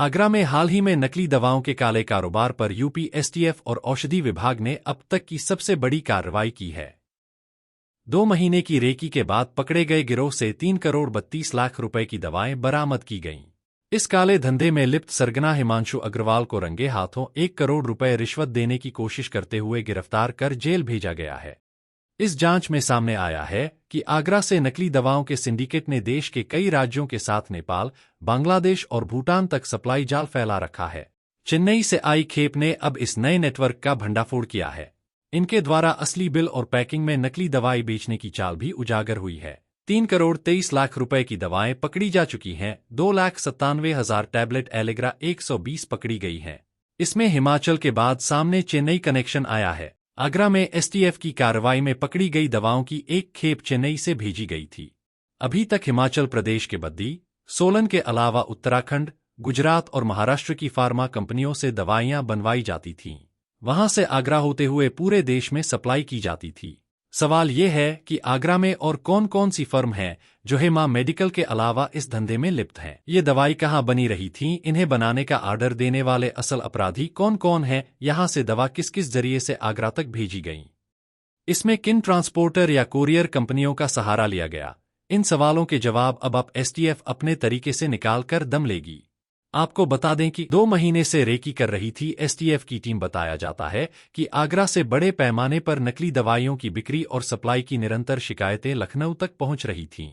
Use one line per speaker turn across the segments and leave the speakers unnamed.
आगरा में हाल ही में नकली दवाओं के काले कारोबार पर यूपी एसटीएफ और औषधि विभाग ने अब तक की सबसे बड़ी कार्रवाई की है। 2 महीने की रेकी के बाद पकड़े गए गिरोह से 3 करोड़ 32 लाख रुपए की दवाएं बरामद की गईं। इस काले धंधे में लिप्त सरगना हिमांशु अग्रवाल को रंगे हाथों 1 करोड़ रुपए रिश्वत देने की कोशिश करते हुए गिरफ्तार कर जेल भेजा गया है। इस जांच में सामने आया है कि आगरा से नकली दवाओं के सिंडिकेट ने देश के कई राज्यों के साथ नेपाल, बांग्लादेश और भूटान तक सप्लाई जाल फैला रखा है। चेन्नई से आई खेप ने अब इस नए नेटवर्क का भंडाफोड़ किया है। इनके द्वारा असली बिल और पैकिंग में नकली दवाई बेचने की चाल भी उजागर हुई है। 3 करोड़ 23 लाख रुपए की दवाएं पकड़ी जा चुकी हैं। 2,97,000 टैबलेट एलेग्रा 120 पकड़ी गई हैं। इसमें हिमाचल के बाद सामने चेन्नई कनेक्शन आया है। आगरा में एसटीएफ की कार्रवाई में पकड़ी गई दवाओं की एक खेप चेन्नई से भेजी गई थी। अभी तक हिमाचल प्रदेश के बद्दी, सोलन के अलावा उत्तराखंड, गुजरात और महाराष्ट्र की फार्मा कंपनियों से दवाइयां बनवाई जाती थीं। वहां से आगरा होते हुए पूरे देश में सप्लाई की जाती थी। सवाल ये है कि आगरा में और कौन कौन सी फर्म है जो हेमा मेडिकल के अलावा इस धंधे में लिप्त हैं। ये दवाई कहाँ बनी रही थी, इन्हें बनाने का आर्डर देने वाले असल अपराधी कौन कौन हैं, यहाँ से दवा किस किस जरिए से आगरा तक भेजी गई, इसमें किन ट्रांसपोर्टर या कोरियर कंपनियों का सहारा लिया गया। इन सवालों के जवाब अब एसटीएफ अपने तरीके से निकाल कर दम लेगी। आपको बता दें कि 2 महीने से रेकी कर रही थी एसटीएफ की टीम। बताया जाता है कि आगरा से बड़े पैमाने पर नकली दवाइयों की बिक्री और सप्लाई की निरंतर शिकायतें लखनऊ तक पहुंच रही थीं।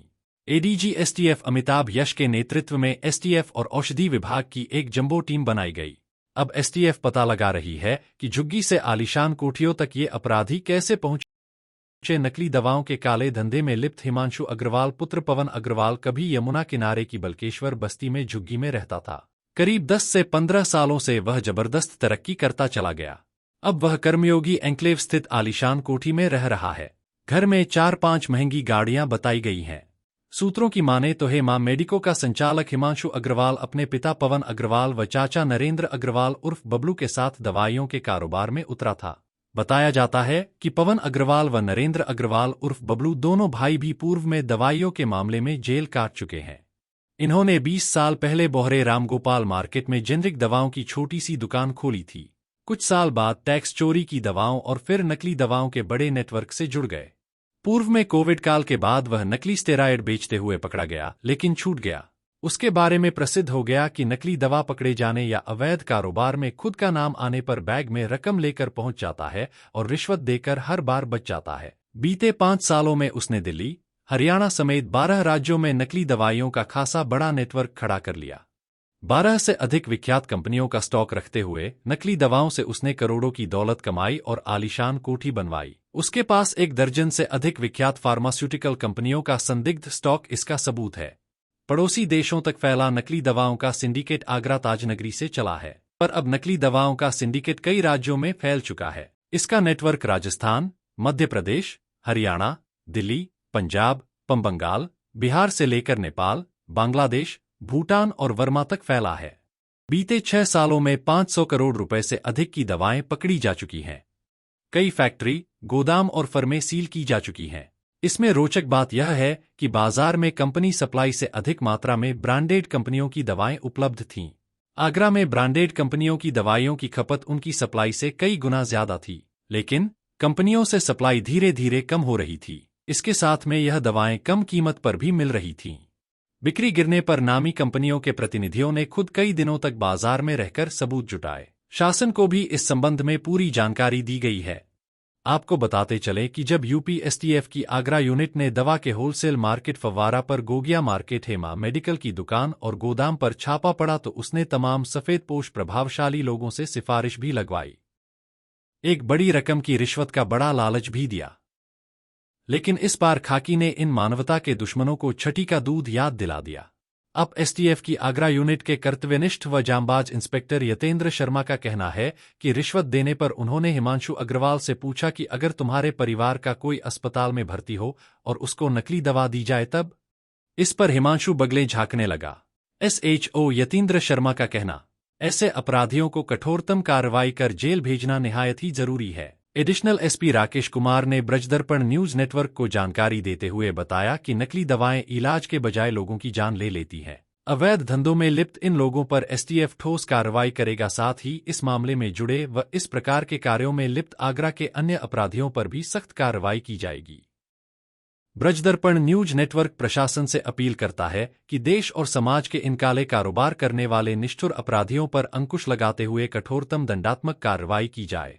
एडीजी एसटीएफ अमिताभ यश के नेतृत्व में एसटीएफ और औषधि विभाग की एक जंबो टीम बनाई गई। अब एसटीएफ पता लगा रही है कि झुग्गी से आलीशान कोठियों तक ये अपराधी कैसे पहुंचे। नकली दवाओं के काले धंधे में लिप्त हिमांशु अग्रवाल पुत्र पवन अग्रवाल कभी यमुना किनारे की बल्केश्वर बस्ती में झुग्गी में रहता था। करीब 10 से 15 सालों से वह जबरदस्त तरक्की करता चला गया। अब वह कर्मयोगी एन्क्लेव स्थित आलीशान कोठी में रह रहा है। घर में 4-5 महंगी गाड़ियां बताई गई हैं। सूत्रों की माने तो हेमा मेडिको का संचालक हिमांशु अग्रवाल अपने पिता पवन अग्रवाल व चाचा नरेंद्र अग्रवाल उर्फ बबलू के साथ दवाइयों के कारोबार में उतरा था। बताया जाता है कि पवन अग्रवाल व नरेंद्र अग्रवाल उर्फ बबलू दोनों भाई भी पूर्व में दवाइयों के मामले में जेल काट चुके हैं। इन्होंने 20 साल पहले बोहरे रामगोपाल मार्केट में जेनरिक दवाओं की छोटी सी दुकान खोली थी। कुछ साल बाद टैक्स चोरी की दवाओं और फिर नकली दवाओं के बड़े नेटवर्क से जुड़ गए। पूर्व में कोविड काल के बाद वह नकली स्टेरॉयड बेचते हुए पकड़ा गया, लेकिन छूट गया। उसके बारे में प्रसिद्ध हो गया कि नकली दवा पकड़े जाने या अवैध कारोबार में खुद का नाम आने पर बैग में रकम लेकर पहुंच जाता है और रिश्वत देकर हर बार बच जाता है। बीते 5 सालों में उसने दिल्ली, हरियाणा समेत 12 राज्यों में नकली दवाइयों का खासा बड़ा नेटवर्क खड़ा कर लिया। 12 से अधिक विख्यात कंपनियों का स्टॉक रखते हुए नकली दवाओं से उसने करोड़ों की दौलत कमाई और आलीशान कोठी बनवाई। उसके पास 1 दर्जन से अधिक विख्यात फार्मास्यूटिकल कंपनियों का संदिग्ध स्टॉक इसका सबूत है। पड़ोसी देशों तक फैला नकली दवाओं का सिंडिकेट आगरा ताजनगरी से चला है, पर अब नकली दवाओं का सिंडिकेट कई राज्यों में फैल चुका है। इसका नेटवर्क राजस्थान, मध्य प्रदेश, हरियाणा, दिल्ली, पंजाब, बंगाल, बिहार से लेकर नेपाल, बांग्लादेश, भूटान और वर्मा तक फैला है। बीते 6 सालों में 500 करोड़ रुपए से अधिक की दवाएं पकड़ी जा चुकी हैं। कई फैक्ट्री, गोदाम और फर्में सील की जा चुकी हैं। इसमें रोचक बात यह है कि बाजार में कंपनी सप्लाई से अधिक मात्रा में ब्रांडेड कंपनियों की दवाएं उपलब्ध थीं। आगरा में ब्रांडेड कंपनियों की दवाइयों की खपत उनकी सप्लाई से कई गुना ज्यादा थी, लेकिन कंपनियों से सप्लाई धीरे धीरे कम हो रही थी। इसके साथ में यह दवाएं कम कीमत पर भी मिल रही थीं। बिक्री गिरने पर नामी कंपनियों के प्रतिनिधियों ने खुद कई दिनों तक बाजार में रहकर सबूत जुटाए। शासन को भी इस संबंध में पूरी जानकारी दी गई है। आपको बताते चले कि जब यूपी एसटीएफ की आगरा यूनिट ने दवा के होलसेल मार्केट फव्वारा पर गोगिया मार्केट हेमा मेडिकल की दुकान और गोदाम पर छापा पड़ा तो उसने तमाम सफेदपोश प्रभावशाली लोगों से सिफारिश भी लगवाई। एक बड़ी रकम की रिश्वत का बड़ा लालच भी दिया। लेकिन इस बार खाकी ने इन मानवता के दुश्मनों को छठी का दूध याद दिला दिया। अब एसटीएफ की आगरा यूनिट के कर्तव्यनिष्ठ व जांबाज इंस्पेक्टर यतेंद्र शर्मा का कहना है कि रिश्वत देने पर उन्होंने हिमांशु अग्रवाल से पूछा कि अगर तुम्हारे परिवार का कोई अस्पताल में भर्ती हो और उसको नकली दवा दी जाए तब। इस पर हिमांशु बगले झांकने लगा। एसएचओ यतेंद्र शर्मा का कहना, ऐसे अपराधियों को कठोरतम कार्रवाई कर जेल भेजना निहायत ही जरूरी है। एडिशनल एसपी राकेश कुमार ने ब्रजदर्पण न्यूज नेटवर्क को जानकारी देते हुए बताया कि नकली दवाएं इलाज के बजाय लोगों की जान ले लेती हैं। अवैध धंधों में लिप्त इन लोगों पर एसटीएफ ठोस कार्रवाई करेगा, साथ ही इस मामले में जुड़े व इस प्रकार के कार्यों में लिप्त आगरा के अन्य अपराधियों पर भी सख्त कार्रवाई की जाएगी। ब्रजदर्पण न्यूज नेटवर्क प्रशासन से अपील करता है कि देश और समाज के इन काले कारोबार करने वाले निष्ठुर अपराधियों पर अंकुश लगाते हुए कठोरतम दंडात्मक कार्रवाई की जाए।